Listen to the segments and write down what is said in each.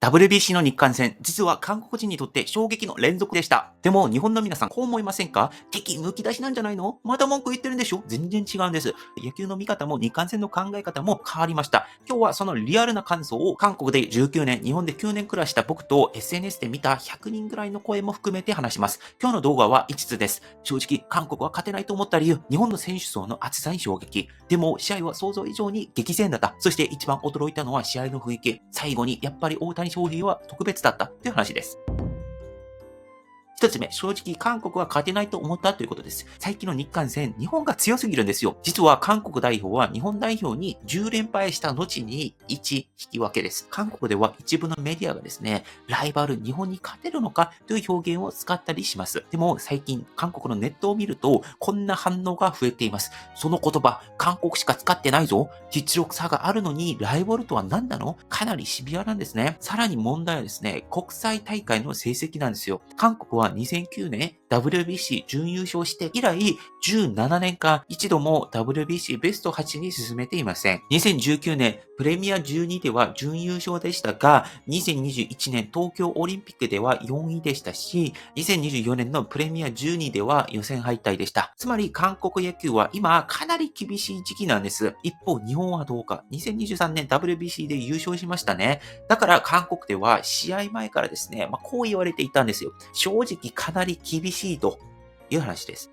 WBC の日韓戦、実は韓国人にとって衝撃の連続でした。でも日本の皆さんこう思いませんか？敵むき出しなんじゃないの？また文句言ってるんでしょ？全然違うんです。野球の見方も日韓戦の考え方も変わりました。今日はそのリアルな感想を韓国で19年、日本で9年暮らした僕と SNS で見た100人ぐらいの声も含めて話します。今日の動画は5つです。正直、韓国は勝てないと思った理由、日本の選手層の厚さに衝撃。でも試合は想像以上に激戦だった。そして一番驚いたのは試合の雰囲気。最後にやっぱり大谷翔平は特別だったという話です。一つ目、正直韓国は勝てないと思ったということです。最近の日韓戦、日本が強すぎるんですよ。実は韓国代表は日本代表に10連敗した後に1引き分けです。韓国では一部のメディアがですね、ライバル日本に勝てるのかという表現を使ったりします。でも最近韓国のネットを見るとこんな反応が増えています。その言葉、韓国しか使ってないぞ。実力差があるのにライバルとは何なの？かなりシビアなんですね。さらに問題はですね、国際大会の成績なんですよ。韓国は2009年 WBC 準優勝して以来17年間一度も WBC ベスト8に進めていません。2019年プレミア12では準優勝でしたが、2021年東京オリンピックでは4位でしたし、2024年のプレミア12では予選敗退でした。つまり韓国野球は今かなり厳しい時期なんです。一方日本はどうか。2023年 WBC で優勝しましたね。だから韓国では試合前からですね、こう言われていたんですよ。正直かなり厳しいという話です。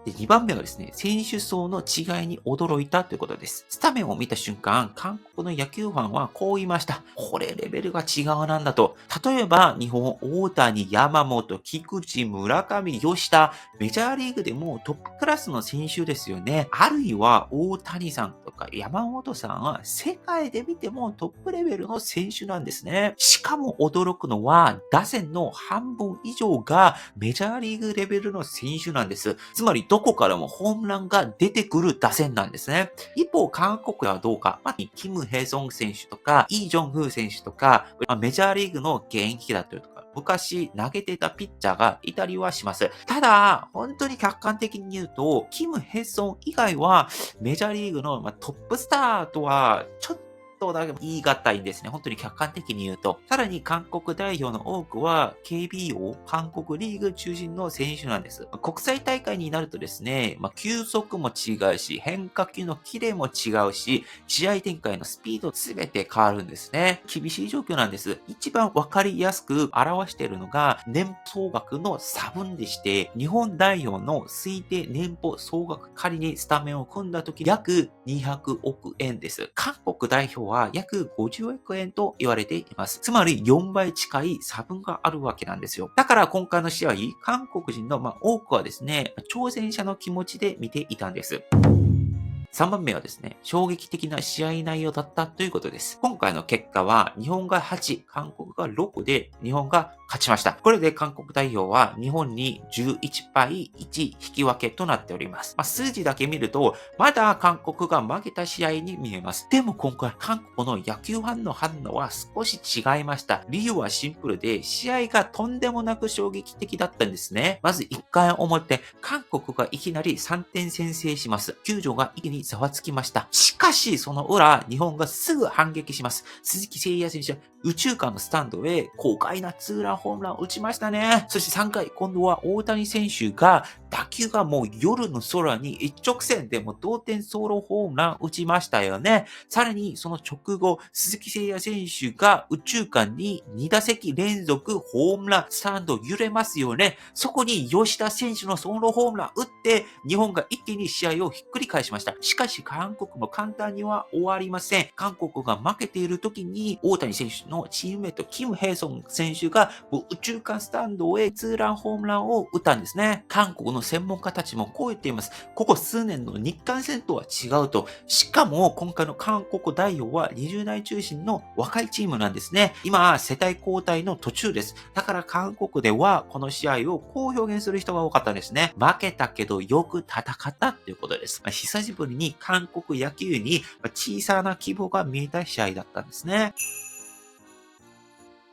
で、2番目はですね、選手層の違いに驚いたということです。スタメンを見た瞬間、韓国の野球ファンはこう言いました。これレベルが違うなんだと。例えば、日本、大谷、山本、菊池、村上、吉田、メジャーリーグでもトップクラスの選手ですよね。あるいは、大谷さんとか山本さんは世界で見てもトップレベルの選手なんですね。しかも驚くのは、打線の半分以上がメジャーリーグレベルの選手なんです。つまり、どこからもホームランが出てくる打線なんですね。一方、韓国はどうか、キム・ヘソン選手とか、イ・ジョンフー選手とか、メジャーリーグの現役だったりとか、昔投げてたピッチャーがいたりはします。ただ、本当に客観的に言うと、キム・ヘソン以外はメジャーリーグのトップスターとはちょっとだけ言い難いんですね。本当に客観的に言うと。さらに韓国代表の多くは KBO、韓国リーグ中心の選手なんです。国際大会になるとですね、球速も違うし、変化球のキレも違うし、試合展開のスピードすべて変わるんですね。厳しい状況なんです。一番わかりやすく表しているのが年総額の差分でして、日本代表の推定年俸総額仮にスタメンを組んだ時約200億円です。韓国代表は約50億円と言われています。つまり4倍近い差分があるわけなんですよ。だから今回の試合、韓国人の多くはですね、挑戦者の気持ちで見ていたんです。3番目はですね、衝撃的な試合内容だったということです。今回の結果は、日本が8、韓国が6で、日本が勝ちました。これで韓国代表は日本に11敗1引き分けとなっております。数字だけ見ると、まだ韓国が負けた試合に見えます。でも今回、韓国の野球ファンの反応は少し違いました。理由はシンプルで、試合がとんでもなく衝撃的だったんですね。まず1回表、韓国がいきなり3点先制します。球場が一気にざわつきました。しかし、その裏、日本がすぐ反撃します。鈴木誠也選手は右中間のスタンドへ豪快なツーランホームランを打ちましたね。そして3回、今度は大谷選手が打球がもう夜の空に一直線でも同点ソロホームラン打ちましたよね。さらにその直後、鈴木誠也選手が右中間に2打席連続ホームラン、スタンド揺れますよね。そこに吉田選手のソロホームラン打って、日本が一気に試合をひっくり返しました。しかし韓国も簡単には終わりません。韓国が負けている時に大谷選手のチームメイトキム・ヘイソン選手が右中間スタンドへツーランホームランを打ったんですね。韓国の専門家たちもこう言っています。ここ数年の日韓戦とは違うと。しかも今回の韓国代表は20代中心の若いチームなんですね。今、世代交代の途中です。だから韓国ではこの試合をこう表現する人が多かったんですね。負けたけどよく戦ったということです。久しぶりに韓国野球に小さな希望が見えた試合だったんですね。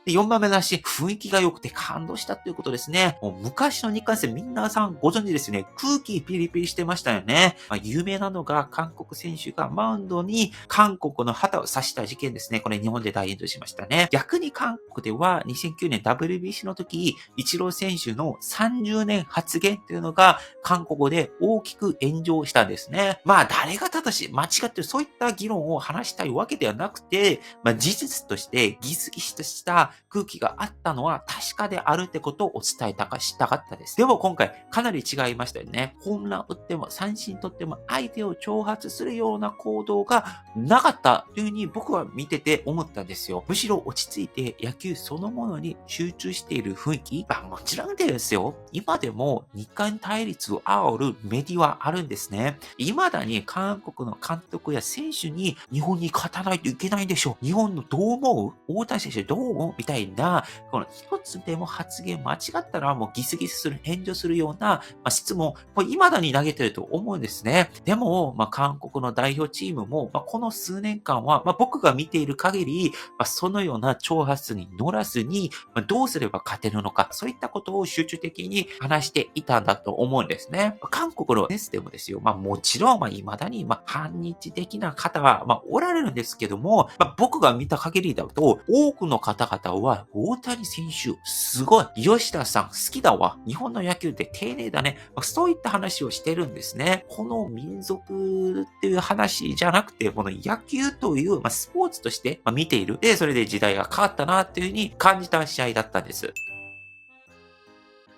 で、4番目だし、雰囲気が良くて感動したということですね。もう昔の日韓戦皆さんご存知ですよね。空気ピリピリしてましたよね。有名なのが韓国選手がマウンドに韓国の旗を指した事件ですね。これ日本で大炎上しましたね。逆に韓国では2009年 WBC の時、イチロー選手の30年発言というのが韓国で大きく炎上したんですね。誰が正しい、間違ってる、そういった議論を話したいわけではなくて、事実としてギスギスとした空気があったのは確かであるってことを伝えたかしたかったです。でも今回かなり違いましたよね。ホームラン打っても三振取っても相手を挑発するような行動がなかったというふうに僕は見てて思ったんですよ。むしろ落ち着いて野球そのものに集中している雰囲気、もちろんですよ。今でも日韓対立を煽るメディはあるんですね。未だに韓国の監督や選手に日本に勝たないといけないんでしょう。日本のどう思う、大谷選手どう思うみたいな、この一つでも発言間違ったらもうギスギスする、炎上するような、質問、未だに投げてると思うんですね。でも、韓国の代表チームも、この数年間は、僕が見ている限り、そのような挑発に乗らずに、どうすれば勝てるのか、そういったことを集中的に話していたんだと思うんですね。韓国の S でもですよ、もちろん、未だに、反日的な方は、おられるんですけども、僕が見た限りだと、多くの方々は、大谷選手、すごい、吉田さん好きだわ、日本の野球って丁寧だね、そういった話をしてるんですね。この民族っていう話じゃなくて、この野球という、スポーツとして、見ている。で、それで時代が変わったなっていうふうに感じた試合だったんです。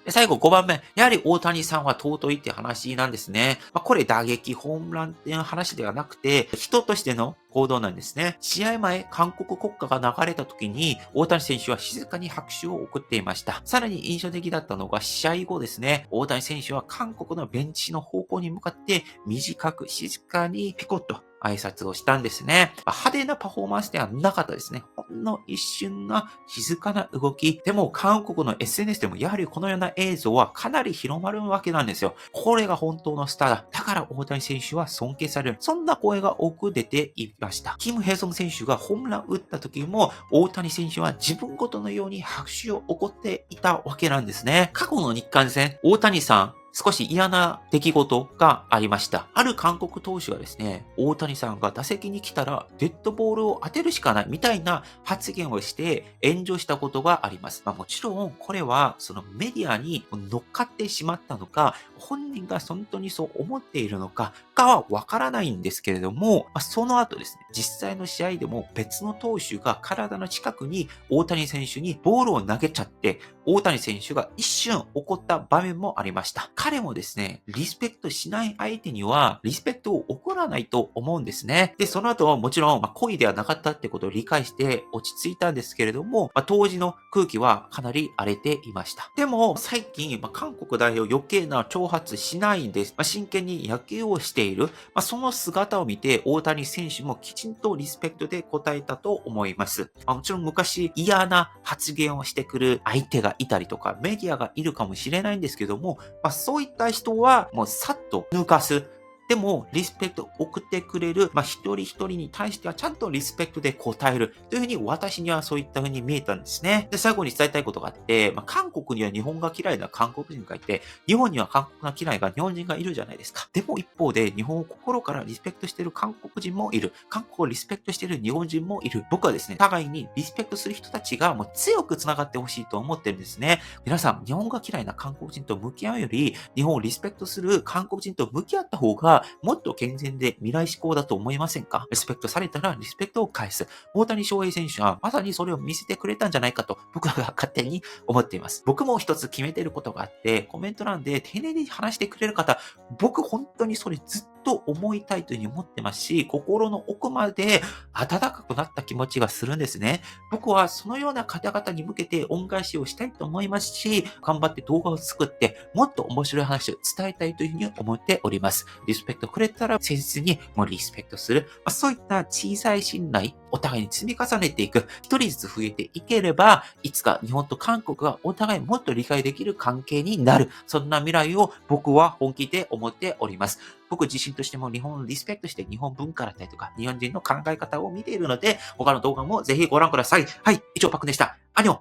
で、最後5番目。やはり大谷さんは尊いって話なんですね。これ打撃、ホームランっていう話ではなくて、人としての行動なんですね。試合前、韓国国歌が流れた時に、大谷選手は静かに拍手を送っていました。さらに印象的だったのが試合後ですね。大谷選手は韓国のベンチの方向に向かって短く静かにピコッと挨拶をしたんですね。派手なパフォーマンスではなかったですね。ほんの一瞬の静かな動き。でも韓国の SNS でもやはりこのような映像はかなり広まるわけなんですよ。これが本当のスターだ。だから大谷選手は尊敬される。そんな声が多く出ていました。キム・ヘソン選手がホームラン打った時も大谷選手は自分ごとのように拍手を起こっていたわけなんですね。過去の日韓戦、大谷さん、少し嫌な出来事がありました。ある韓国投手がですね、大谷さんが打席に来たらデッドボールを当てるしかないみたいな発言をして炎上したことがあります。もちろんこれはそのメディアに乗っかってしまったのか、本人が本当にそう思っているのかはわからないんですけれども、その後ですね、実際の試合でも別の投手が体の近くに大谷選手にボールを投げちゃって、大谷選手が一瞬怒った場面もありました。彼もですね、リスペクトしない相手には、リスペクトを起こらないと思うんですね。で、その後はもちろん、故意ではなかったってことを理解して落ち着いたんですけれども、当時の空気はかなり荒れていました。でも、最近、韓国代表余計な挑発しないんです。真剣に野球をしている。その姿を見て、大谷選手もきちんとリスペクトで答えたと思います。もちろん昔嫌な発言をしてくる相手がいたりとか、メディアがいるかもしれないんですけども、そういった人はもうさっと抜かす。でも、リスペクトを送ってくれる、一人一人に対してはちゃんとリスペクトで答えるというふうに私にはそういったふうに見えたんですね。で、最後に伝えたいことがあって、韓国には日本が嫌いな韓国人がいて、日本には韓国が嫌いな日本人がいるじゃないですか。でも一方で、日本を心からリスペクトしている韓国人もいる。韓国をリスペクトしている日本人もいる。僕はですね、互いにリスペクトする人たちがもう強く繋がってほしいと思ってるんですね。皆さん、日本が嫌いな韓国人と向き合うより、日本をリスペクトする韓国人と向き合った方が、もっと健全で未来志向だと思いませんか？リスペクトされたらリスペクトを返す。大谷翔平選手はまさにそれを見せてくれたんじゃないかと僕は勝手に思っています。僕も一つ決めてることがあって、コメント欄で丁寧に話してくれる方、僕本当にそれずっと思いたいというふうに思ってますし、心の奥まで温かくなった気持ちがするんですね。僕はそのような方々に向けて恩返しをしたいと思いますし、頑張って動画を作って、もっと面白い話を伝えたいというふうに思っております。リスペクトくれたら誠実にもうリスペクトする。そういった小さい信頼、お互いに積み重ねていく。一人ずつ増えていければ、いつか日本と韓国がお互いもっと理解できる関係になる。そんな未来を僕は本気で思っております。僕自身としても日本をリスペクトして日本文化だったりとか日本人の考え方を見ているので、他の動画もぜひご覧ください。はい、以上パックでした。アニョ